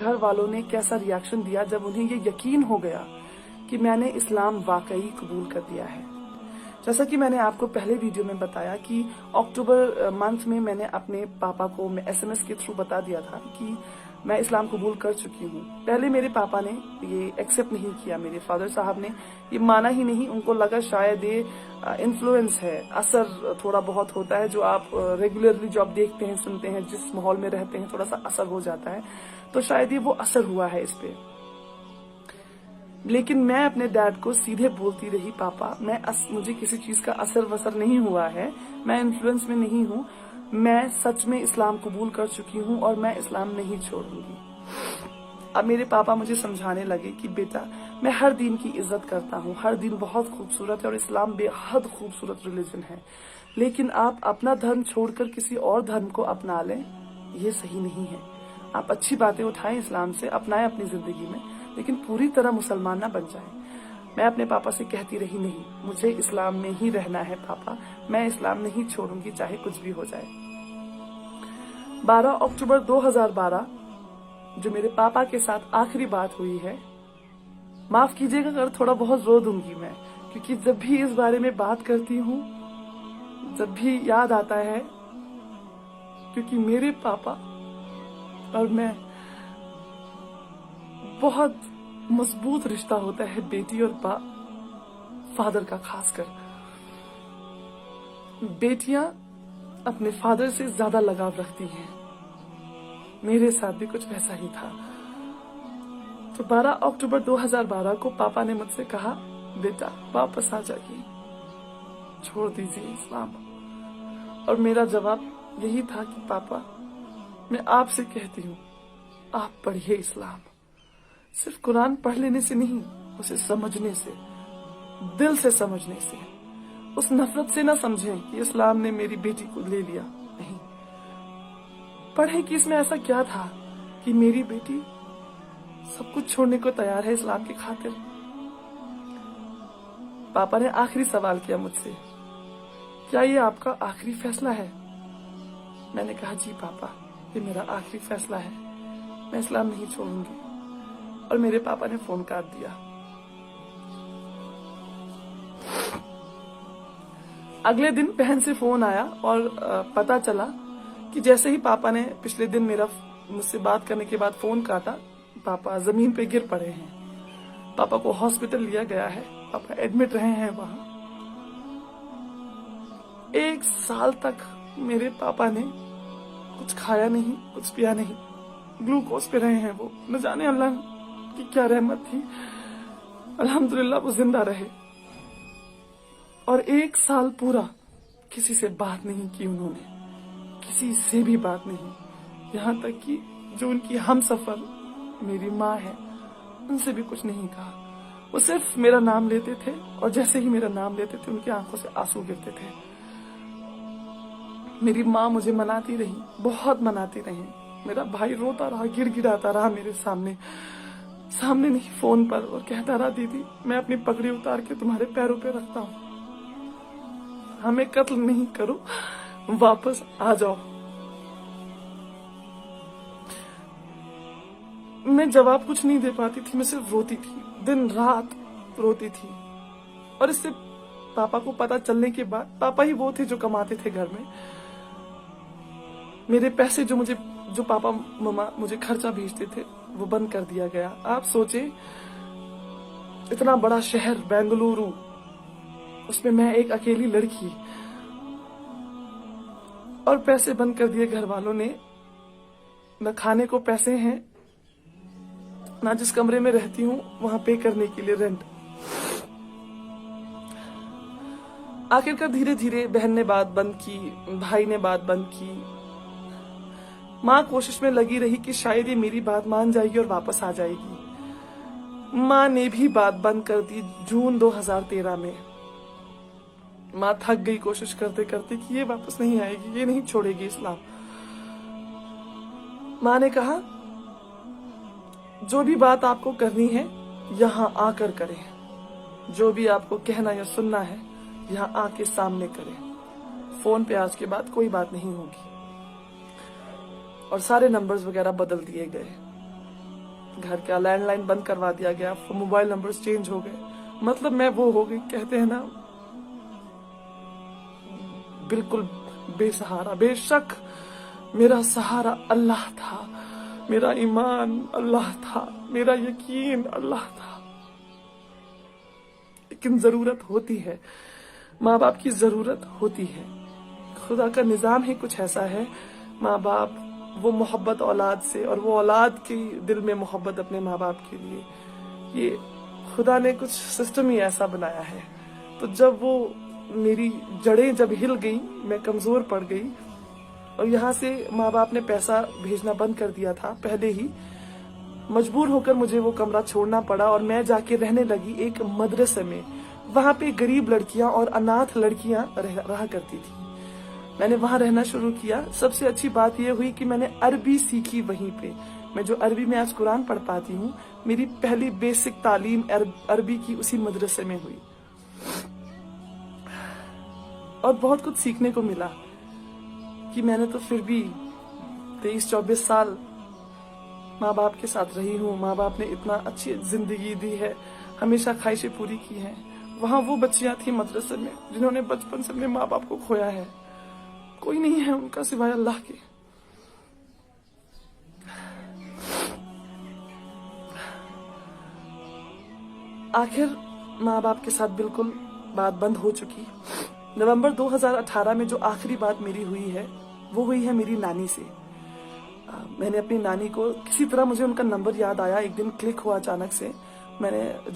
घर वालों ने कैसा रिएक्शन दिया जब उन्हें ये यकीन हो गया कि मैंने इस्लाम वाकई कबूल कर लिया है। जैसा कि मैंने आपको पहले वीडियो में बताया कि अक्टूबर मंथ में मैंने अपने पापा को SMS के थ्रू बता दिया था कि मैं इस्लाम कबूल कर चुकी हूँ। पहले मेरे पापा ने ये एक्सेप्ट नहीं किया, मेरे फादर साहब ने ये माना ही नहीं। उनको लगा शायद ये इन्फ्लुएंस है, असर थोड़ा बहुत होता है, जो आप रेगुलरली जो आप देखते हैं सुनते हैं, जिस माहौल में रहते हैं थोड़ा सा असर हो जाता है, तो शायद ये वो असर हुआ है इस पे। लेकिन मैं अपने डैड को सीधे बोलती रही, पापा मुझे किसी चीज का असर वसर नहीं हुआ है, मैं इन्फ्लुएंस में नहीं हूँ, मैं सच में इस्लाम कबूल कर चुकी हूँ और मैं इस्लाम नहीं छोड़ूंगी। अब मेरे पापा मुझे समझाने लगे कि बेटा, मैं हर दिन की इज्जत करता हूँ, हर दिन बहुत खूबसूरत है और इस्लाम बेहद खूबसूरत रिलीजन है, लेकिन आप अपना धर्म छोड़कर किसी और धर्म को अपना लें, ये सही नहीं है। आप अच्छी बातें उठाएं इस्लाम से, अपनाएं अपनी जिंदगी में, लेकिन पूरी तरह मुसलमान ना बन जाएं। मैं अपने पापा से कहती रही, नहीं, मुझे इस्लाम में ही रहना है पापा, मैं इस्लाम नहीं छोड़ूंगी चाहे कुछ भी हो जाए। 12 अक्टूबर 2012 जो मेरे पापा के साथ आखिरी बात हुई है, माफ कीजिएगा अगर थोड़ा बहुत रो दूंगी मैं, क्योंकि जब भी इस बारे में बात करती हूँ, जब भी याद आता है, क्योंकि मेरे पापा और मैं बहुत मजबूत रिश्ता होता है बेटी और फादर का। खासकर बेटियां अपने फादर से ज्यादा लगाव रखती हैं, मेरे साथ भी कुछ वैसा ही था। तो 12 अक्टूबर 2012 को पापा ने मुझसे कहा, बेटा वापस आ जाइए, छोड़ दीजिए इस्लाम। और मेरा जवाब यही था कि पापा, मैं आपसे कहती हूँ, आप पढ़िए इस्लाम। सिर्फ कुरान पढ़ लेने से नहीं, उसे समझने से, दिल से समझने से। उस नफरत से ना समझें कि इस्लाम ने मेरी बेटी को ले लिया, नहीं। पढ़ें कि इसमें ऐसा क्या था कि मेरी बेटी सब कुछ छोड़ने को तैयार है इस्लाम की खातिर। पापा ने आखिरी सवाल किया मुझसे, क्या ये आपका आखिरी फैसला है? मैंने कहा, जी पापा, ये मेरा आखिरी फैसला है, मैं इस्लाम नहीं छोड़ूंगी। और मेरे पापा ने फोन काट दिया। अगले दिन बहन से फोन आया और पता चला कि जैसे ही पापा ने पिछले दिन मुझसे बात करने के बाद फोन काटा, पापा जमीन पे गिर पड़े हैं। पापा को हॉस्पिटल लिया गया है, पापा एडमिट रहे हैं वहां। 1 साल तक मेरे पापा ने कुछ खाया नहीं, कुछ पिया नहीं, ग्लूकोज पे रहे हैं वो। न जाने अल्लाह की क्या रहमत थी, अल्हम्दुलिल्लाह वो जिंदा रहे। और 1 साल पूरा किसी से बात नहीं की उन्होंने, किसी से भी बात नहीं। यहाँ तक कि जो उनकी हमसफर मेरी माँ है, उनसे भी कुछ नहीं कहा। वो सिर्फ मेरा नाम लेते थे और जैसे ही मेरा नाम लेते थे उनकी आंखों से आंसू गिरते थे। मेरी माँ मुझे मनाती रही, बहुत मनाती रही। मेरा भाई रोता रहा, गिड़गिड़ाता रहा मेरे सामने नहीं, फोन पर, और कहता रहा, दीदी मैं अपनी पगड़ी उतार के तुम्हारे पैरों पे रखता हूँ, हमें कत्ल नहीं करो, वापस आ जाओ। मैं जवाब कुछ नहीं दे पाती थी, मैं सिर्फ रोती थी, दिन रात रोती थी। और इससे पापा को पता चलने के बाद, पापा ही वो थे जो कमाते थे घर में, मेरे पैसे जो पापा मम्मा मुझे खर्चा भेजते थे वो बंद कर दिया गया। आप सोचे, इतना बड़ा शहर बेंगलुरु, उसमें मैं एक अकेली लड़की, और पैसे बंद कर दिए घर वालों ने। न खाने को पैसे हैं, ना जिस कमरे में रहती हूँ वहां पे करने के लिए रेंट। आखिरकार धीरे धीरे बहन ने बात बंद की, भाई ने बात बंद की, माँ कोशिश में लगी रही कि शायद ये मेरी बात मान जाएगी और वापस आ जाएगी। माँ ने भी बात बंद कर दी जून 2013 में। माँ थक गई कोशिश करते करते कि ये वापस नहीं आएगी, ये नहीं छोड़ेगी इस्लाम। माँ ने कहा, जो भी बात आपको करनी है यहाँ आकर करें, जो भी आपको कहना या सुनना है यहाँ आके सामने करें, फोन पे आज के बाद कोई बात नहीं होगी। और सारे नंबर्स वगैरह बदल दिए गए। घर का लैंडलाइन बंद करवा दिया गया, मोबाइल नंबर्स चेंज हो गए। मतलब मैं वो हो गई, कहते हैं ना, बिल्कुल बेसहारा। बेशक मेरा सहारा अल्लाह था, मेरा ईमान अल्लाह था, मेरा यकीन अल्लाह था। लेकिन जरूरत होती है, माँ बाप की जरूरत होती है। खुदा का निजाम ही कुछ ऐसा है, माँ बाप वो मोहब्बत औलाद से, और वो औलाद के दिल में मोहब्बत अपने माँ बाप के लिए, ये खुदा ने कुछ सिस्टम ही ऐसा बनाया है। तो जब वो मेरी जड़ें जब हिल गई, मैं कमजोर पड़ गई, और यहाँ से माँ बाप ने पैसा भेजना बंद कर दिया था पहले ही, मजबूर होकर मुझे वो कमरा छोड़ना पड़ा और मैं जाके रहने लगी एक मदरसे में। वहां पे गरीब लड़कियां और अनाथ लड़कियां रहा करती थी। मैंने वहां रहना शुरू किया। सबसे अच्छी बात यह हुई कि मैंने अरबी सीखी वहीं पे। मैं जो अरबी में आज कुरान पढ़ पाती हूँ, मेरी पहली बेसिक तालीम अरबी की उसी मदरसे में हुई, और बहुत कुछ सीखने को मिला कि मैंने तो फिर भी 23-24 साल माँ बाप के साथ रही हूँ। माँ बाप ने इतना अच्छी जिंदगी दी है, हमेशा ख्वाहिशें पूरी की हैं। वहां वो बच्चियां थी मदरसे में जिन्होंने बचपन से अपने माँ बाप को खोया है। कोई नहीं है उनका सिवाय अल्लाह के। आखिर माँ बाप के साथ बिल्कुल बात बंद हो चुकी। नवंबर 2018 में जो आखिरी बात मेरी हुई है, वो हुई है मेरी नानी से। मैंने अपनी नानी को किसी तरह, मुझे उनका नंबर याद आया, एक दिन क्लिक हुआ अचानक से। मैंने